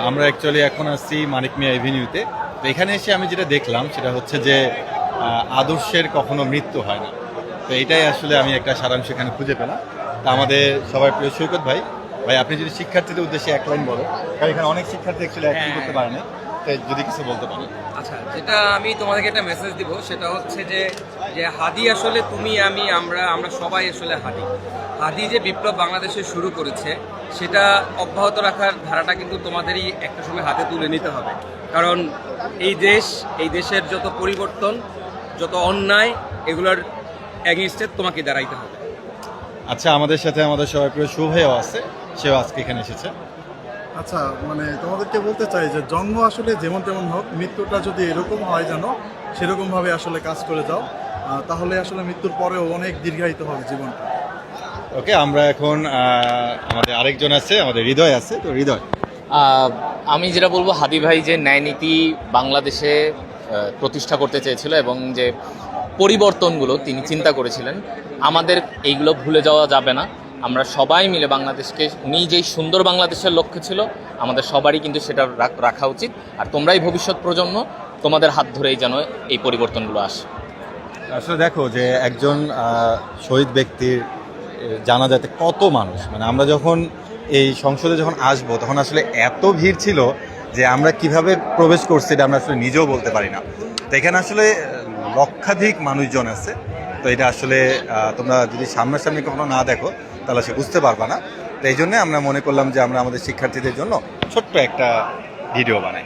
আমরা অ্যাকচুয়ালি এখন আসছি মানিক মিয়া এভিনিউতে। তো এখানে এসে আমি যেটা দেখলাম সেটা হচ্ছে যে আদর্শের কখনো মৃত্যু হয় না। তো এটাই আসলে আমি একটা সারাংশ এখানে খুঁজে পেলাম। তা আমাদের সবার প্রিয় সৈকত ভাই, আপনি যদি শিক্ষার্থীদের উদ্দেশ্যে এক লাইন বলেন, কারণ এখানে অনেক শিক্ষার্থী অ্যাকচুয়ালি অ্যাক্টিভ করতে পারে না, তাই যদি কিছু বলতে পারেন। আচ্ছা, যেটা আমি তোমাদেরকে একটা মেসেজ দিব সেটা হচ্ছে যে যে হাদি আসলে তুমি আমি আমরা আমরা সবাই আসলে হাদি। হাদি যে বিপ্লব বাংলাদেশে শুরু করেছে সেটা অব্যাহত রাখার ধারাটা কিন্তু তোমাদেরই একটা সময় হাতে তুলে নিতে হবে। কারণ এই দেশের যত পরিবর্তন, যত অন্যায়, এগুলোর এগেইনস্টে তোমাকে দাঁড়াইতে হবে। আচ্ছা, আমাদের সাথে আমাদের সবার প্রিয় শুভাইও আছে, সেও আজকে এখানে এসেছে। আচ্ছা, মানে তোমাদেরকে বলতে চাই যে জন্ম আসলে যেমন তেমন হোক, মৃত্যুটা যদি এরকম হয় যেন সেরকমভাবে আসলে কাজ করে যাও, তাহলে আসলে মৃত্যুর পরেও অনেক দীর্ঘায়িত হবে জীবনটা। ওকে, আমরা এখন আমাদের আরেকজন আছে, আমাদের হৃদয় আছে। তো হৃদয়, আমি যেটা বলবো, হাদি ভাই যে ন্যায় নীতি বাংলাদেশে প্রতিষ্ঠা করতে চেয়েছিল এবং যে পরিবর্তনগুলো তিনি চিন্তা করেছিলেন, আমাদের এইগুলো ভুলে যাওয়া যাবে না। আমরা সবাই মিলে বাংলাদেশকে, উনি যেই সুন্দর বাংলাদেশের লক্ষ্য ছিল, আমাদের সবারই কিন্তু সেটা রাখা উচিত। আর তোমরাই ভবিষ্যৎ প্রজন্ম, তোমাদের হাত ধরেই যেন এই পরিবর্তনগুলো আসে। আসলে দেখো যে একজন শহীদ ব্যক্তির জানাজাতে কত মানুষ, মানে আমরা যখন এই সংসদে যখন আসবো তখন আসলে এত ভিড় ছিল যে আমরা কিভাবে প্রবেশ করছি এটা আমরা আসলে নিজেও বলতে পারি না। তো এখানে আসলে লক্ষাধিক মানুষজন আছে। তো এটা আসলে তোমরা যদি সামনাসামনি কখনো না দেখো তাহলে সে বুঝতে পারবা না। তো এই জন্যে আমরা মনে করলাম যে আমরা আমাদের শিক্ষার্থীদের জন্য ছোট্ট একটা ভিডিও বানাই।